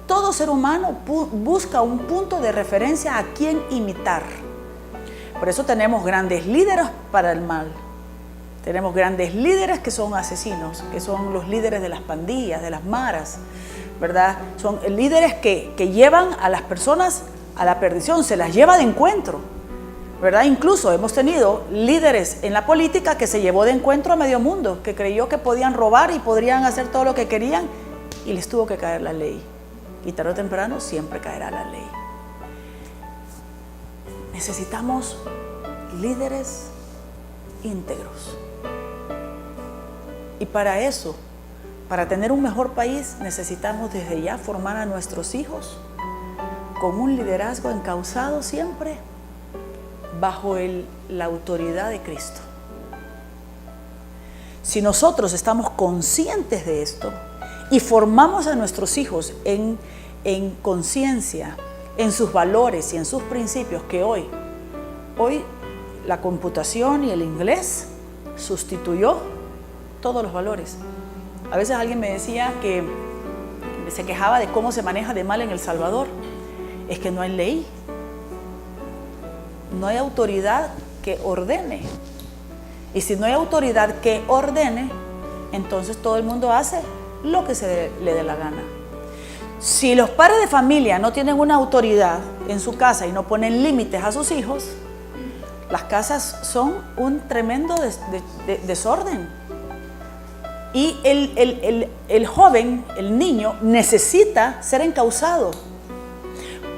todo ser humano busca un punto de referencia a quien imitar. Por eso tenemos grandes líderes para el mal. Tenemos grandes líderes que son asesinos, que son los líderes de las pandillas, de las maras, ¿verdad? Son líderes que llevan a las personas a la perdición, se las lleva de encuentro, ¿verdad? Incluso hemos tenido líderes en la política que se llevó de encuentro a medio mundo, que creyó que podían robar y podrían hacer todo lo que querían y les tuvo que caer la ley. Y tarde o temprano siempre caerá la ley. Necesitamos líderes íntegros. Y para eso, para tener un mejor país, necesitamos desde ya formar a nuestros hijos con un liderazgo encauzado siempre bajo la autoridad de Cristo. Si nosotros estamos conscientes de esto y formamos a nuestros hijos en conciencia, en sus valores y en sus principios, que hoy la computación y el inglés sustituyó todos los valores. A veces alguien me decía que se quejaba de cómo se maneja de mal en El Salvador. Es que no hay ley, no hay autoridad que ordene. Y si no hay autoridad que ordene, entonces todo el mundo hace lo que se le dé la gana. Si los padres de familia no tienen una autoridad en su casa y no ponen límites a sus hijos, las casas son un tremendo desorden. Y el joven, el niño, necesita ser encauzado.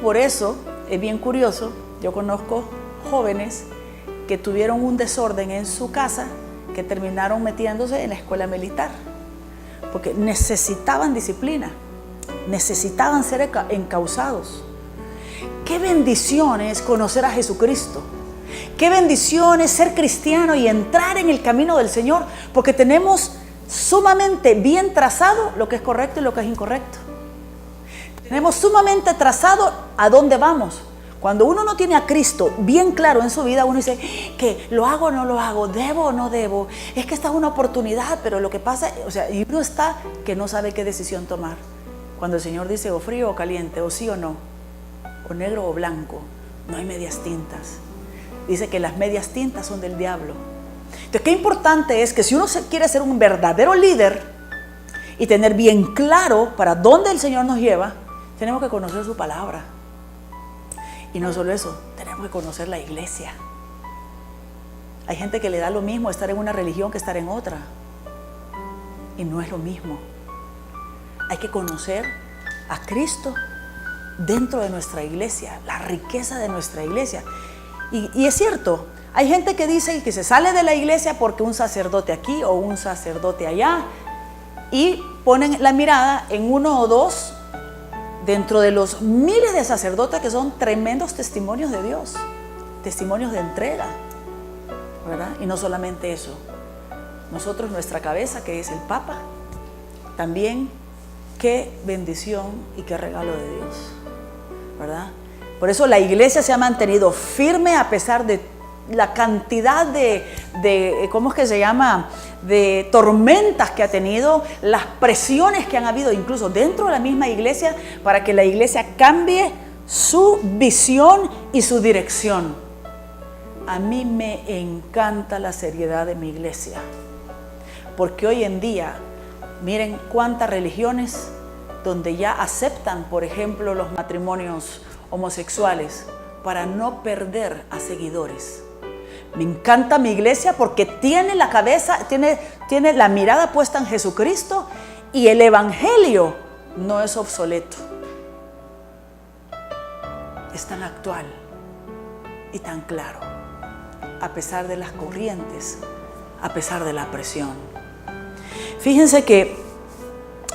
Por eso es bien curioso, yo conozco jóvenes que tuvieron un desorden en su casa, que terminaron metiéndose en la escuela militar, porque necesitaban disciplina, necesitaban ser encauzados. Qué bendición es conocer a Jesucristo. Qué bendición es ser cristiano y entrar en el camino del Señor, porque tenemos sumamente bien trazado lo que es correcto y lo que es incorrecto. Tenemos sumamente trazado a dónde vamos. Cuando uno no tiene a Cristo bien claro en su vida, uno dice que lo hago o no lo hago, debo o no debo, es que esta es una oportunidad, pero lo que pasa, y uno está que no sabe qué decisión tomar. Cuando el Señor dice o frío o caliente, o sí o no, o negro o blanco, no hay medias tintas. Dice que las medias tintas son del diablo. Entonces, qué importante es que si uno quiere ser un verdadero líder y tener bien claro para dónde el Señor nos lleva, tenemos que conocer su palabra. Y no solo eso, tenemos que conocer la iglesia. Hay gente que le da lo mismo estar en una religión que estar en otra. Y no es lo mismo. Hay que conocer a Cristo dentro de nuestra iglesia, la riqueza de nuestra iglesia. Y es cierto, hay gente que dice que se sale de la iglesia porque un sacerdote aquí o un sacerdote allá, y ponen la mirada en uno o dos dentro de los miles de sacerdotes que son tremendos testimonios de Dios, testimonios de entrega, ¿verdad? Y no solamente eso, nosotros, nuestra cabeza, que es el Papa, también qué bendición y qué regalo de Dios, ¿verdad? Por eso la iglesia se ha mantenido firme a pesar de la cantidad de ¿cómo es que se llama?, de tormentas que ha tenido, las presiones que han habido incluso dentro de la misma iglesia para que la iglesia cambie su visión y su dirección. A mí me encanta la seriedad de mi iglesia, porque hoy en día, miren cuántas religiones donde ya aceptan, por ejemplo, los matrimonios homosexuales para no perder a seguidores. Me encanta mi iglesia porque tiene la cabeza, tiene la mirada puesta en Jesucristo, y el evangelio no es obsoleto. Es tan actual y tan claro, a pesar de las corrientes, a pesar de la presión. Fíjense que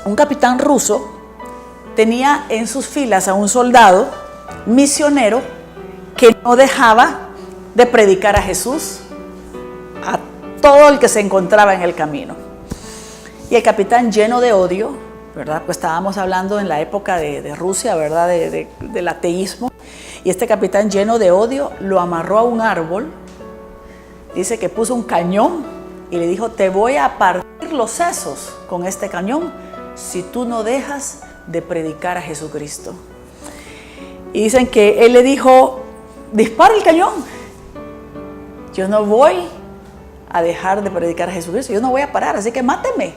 un capitán ruso tenía en sus filas a un soldado misionero que no dejaba de predicar a Jesús a todo el que se encontraba en el camino. Y el capitán, lleno de odio, ¿verdad? Pues estábamos hablando en la época de Rusia, ¿verdad? Del ateísmo. Y este capitán, lleno de odio, lo amarró a un árbol. Dice que puso un cañón y le dijo: te voy a partir los sesos con este cañón si tú no dejas de predicar a Jesucristo. Y dicen que él le dijo: dispara el cañón. Yo no voy a dejar de predicar a Jesucristo, yo no voy a parar, así que máteme.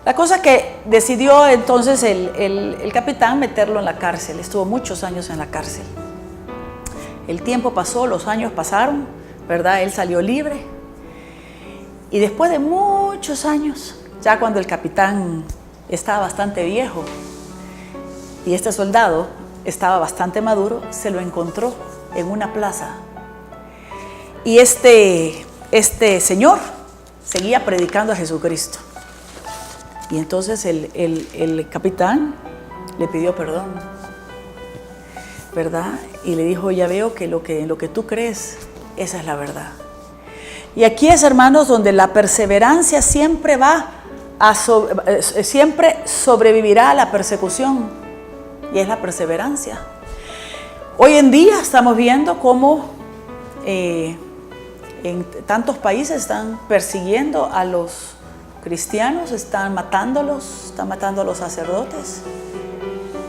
La cosa que decidió entonces el capitán meterlo en la cárcel. Estuvo muchos años en la cárcel. El tiempo pasó, los años pasaron, ¿verdad? Él salió libre. Y después de muchos años, ya cuando el capitán estaba bastante viejo y este soldado estaba bastante maduro, se lo encontró en una plaza. Y este señor seguía predicando a Jesucristo. Y entonces el capitán le pidió perdón, ¿verdad? Y le dijo: ya veo que en lo que tú crees, esa es la verdad. Y aquí es, hermanos, donde la perseverancia siempre siempre sobrevivirá a la persecución. Y es la perseverancia. Hoy en día estamos viendo cómo en tantos países están persiguiendo a los cristianos, están matando a los sacerdotes.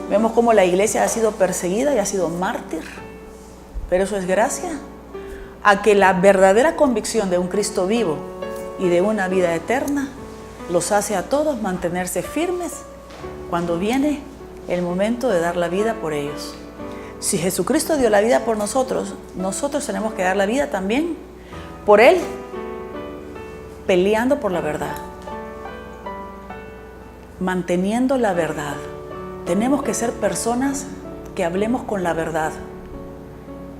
Vemos cómo la iglesia ha sido perseguida y ha sido mártir. Pero eso es gracias a que la verdadera convicción de un Cristo vivo y de una vida eterna los hace a todos mantenerse firmes cuando viene el momento de dar la vida por ellos. Si Jesucristo dio la vida por nosotros, nosotros tenemos que dar la vida también por Él, peleando por la verdad, manteniendo la verdad. Tenemos que ser personas que hablemos con la verdad.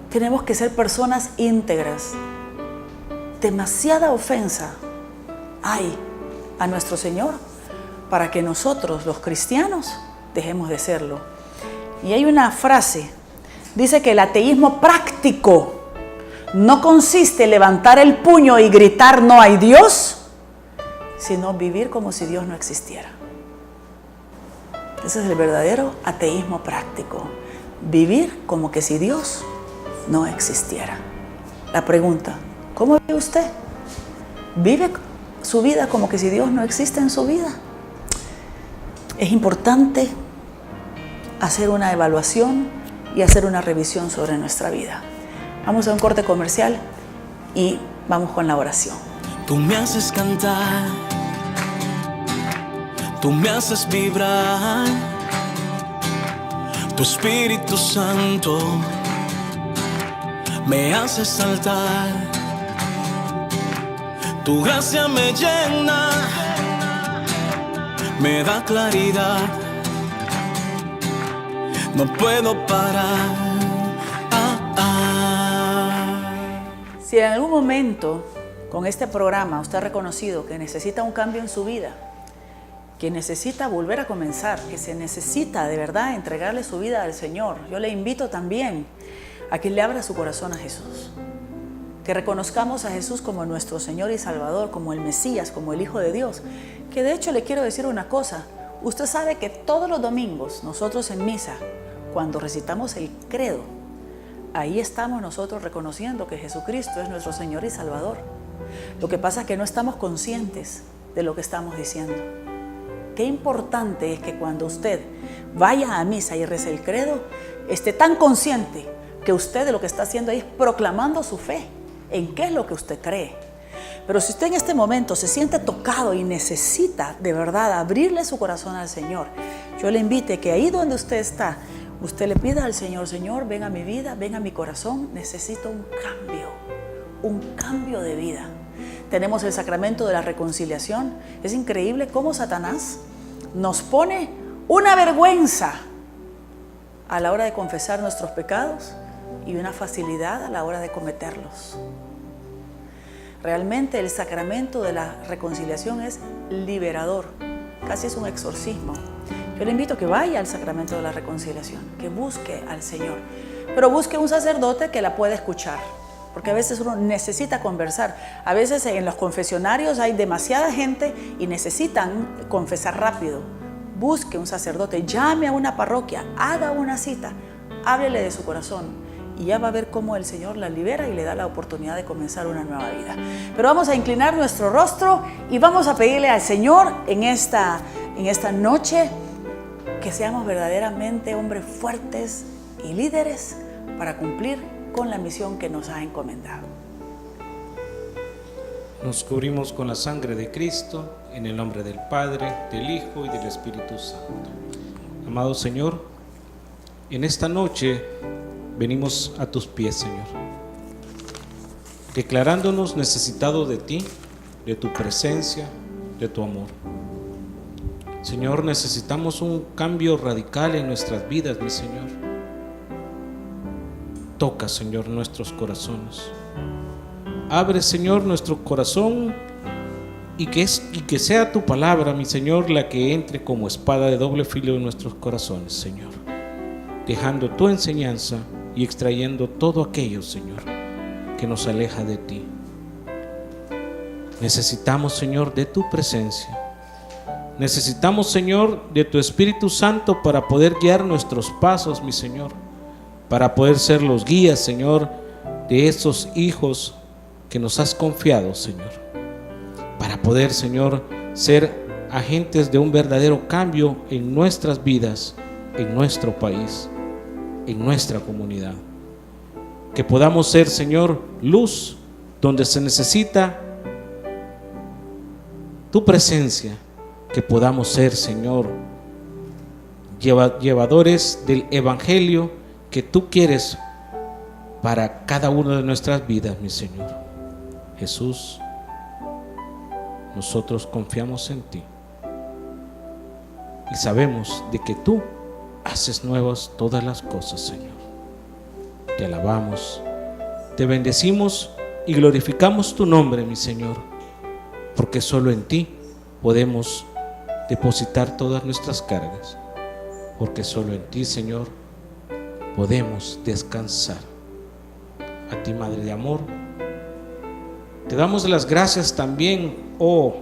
Tenemos que ser personas íntegras. Demasiada ofensa hay a nuestro Señor para que nosotros, los cristianos, dejemos de serlo. Y hay una frase, dice que el ateísmo práctico no consiste en levantar el puño y gritar no hay Dios, sino vivir como si Dios no existiera. Ese es el verdadero ateísmo práctico, vivir como que si Dios no existiera. La pregunta: ¿cómo vive usted? ¿Vive su vida como que si Dios no existe en su vida? Es importante hacer una evaluación y hacer una revisión sobre nuestra vida. Vamos a un corte comercial y vamos con la oración. Tú me haces cantar, tú me haces vibrar, tu Espíritu Santo me hace saltar, tu gracia me llena, me da claridad, no puedo parar. Si en algún momento con este programa usted ha reconocido que necesita un cambio en su vida, que necesita volver a comenzar, que se necesita de verdad entregarle su vida al Señor, yo le invito también a que le abra su corazón a Jesús, que reconozcamos a Jesús como nuestro Señor y Salvador, como el Mesías, como el Hijo de Dios. Que de hecho le quiero decir una cosa: usted sabe que todos los domingos nosotros en misa, cuando recitamos el credo, ahí estamos nosotros reconociendo que Jesucristo es nuestro Señor y Salvador. Lo que pasa es que no estamos conscientes de lo que estamos diciendo. Qué importante es que cuando usted vaya a misa y rece el credo, esté tan consciente que usted de lo que está haciendo ahí es proclamando su fe en qué es lo que usted cree. Pero si usted en este momento se siente tocado y necesita de verdad abrirle su corazón al Señor, yo le invite que ahí donde usted está, usted le pida al Señor: Señor, ven a mi vida, ven a mi corazón, necesito un cambio de vida. Tenemos el sacramento de la reconciliación. Es increíble cómo Satanás nos pone una vergüenza a la hora de confesar nuestros pecados y una facilidad a la hora de cometerlos. Realmente el sacramento de la reconciliación es liberador, casi es un exorcismo. Yo le invito a que vaya al sacramento de la reconciliación, que busque al Señor, pero busque un sacerdote que la pueda escuchar, porque a veces uno necesita conversar. A veces en los confesionarios hay demasiada gente y necesitan confesar rápido. Busque un sacerdote, llame a una parroquia, haga una cita, háblele de su corazón y ya va a ver cómo el Señor la libera y le da la oportunidad de comenzar una nueva vida. Pero vamos a inclinar nuestro rostro y vamos a pedirle al Señor en esta noche que seamos verdaderamente hombres fuertes y líderes para cumplir con la misión que nos ha encomendado. Nos cubrimos con la sangre de Cristo, en el nombre del Padre, del Hijo y del Espíritu Santo. Amado Señor, en esta noche venimos a tus pies, Señor, declarándonos necesitados de ti, de tu presencia, de tu amor. Señor, necesitamos un cambio radical en nuestras vidas, mi Señor. Toca, Señor, nuestros corazones. Abre, Señor, nuestro corazón y que sea tu palabra, mi Señor, la que entre como espada de doble filo en nuestros corazones, Señor, dejando tu enseñanza y extrayendo todo aquello, Señor, que nos aleja de ti. Necesitamos, Señor, de tu presencia. Necesitamos, Señor, de tu Espíritu Santo para poder guiar nuestros pasos, mi Señor, para poder ser los guías, Señor, de esos hijos que nos has confiado, Señor, para poder, Señor, ser agentes de un verdadero cambio en nuestras vidas, en nuestro país, en nuestra comunidad. Que podamos ser, Señor, luz donde se necesita tu presencia. Que podamos ser, Señor, llevadores del Evangelio que tú quieres para cada una de nuestras vidas, mi Señor. Jesús, nosotros confiamos en ti y sabemos de que tú haces nuevas todas las cosas, Señor. Te alabamos, te bendecimos y glorificamos tu nombre, mi Señor, porque solo en ti podemos depositar todas nuestras cargas, porque solo en ti, Señor, podemos descansar. A ti, Madre de amor, te damos las gracias también, oh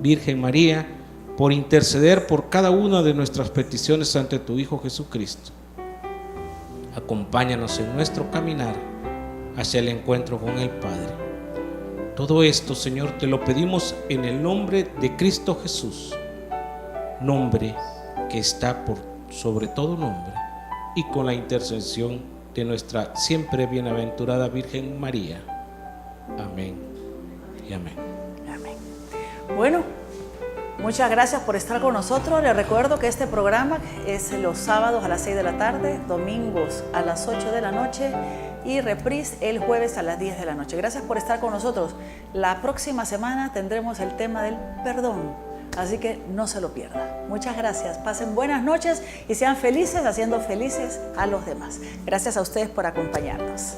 Virgen María, por interceder por cada una de nuestras peticiones ante tu Hijo Jesucristo. Acompáñanos en nuestro caminar hacia el encuentro con el Padre. Todo esto, Señor, te lo pedimos en el nombre de Cristo Jesús, nombre que está por sobre todo nombre, y con la intercesión de nuestra siempre bienaventurada Virgen María. Amén y amén. Amén. Bueno, muchas gracias por estar con nosotros. Les recuerdo que este programa es los sábados a las 6 de la tarde, domingos a las 8 de la noche y reprise el jueves a las 10 de la noche. Gracias por estar con nosotros. La próxima semana tendremos el tema del perdón. Así que no se lo pierdan. Muchas gracias. Pasen buenas noches y sean felices haciendo felices a los demás. Gracias a ustedes por acompañarnos.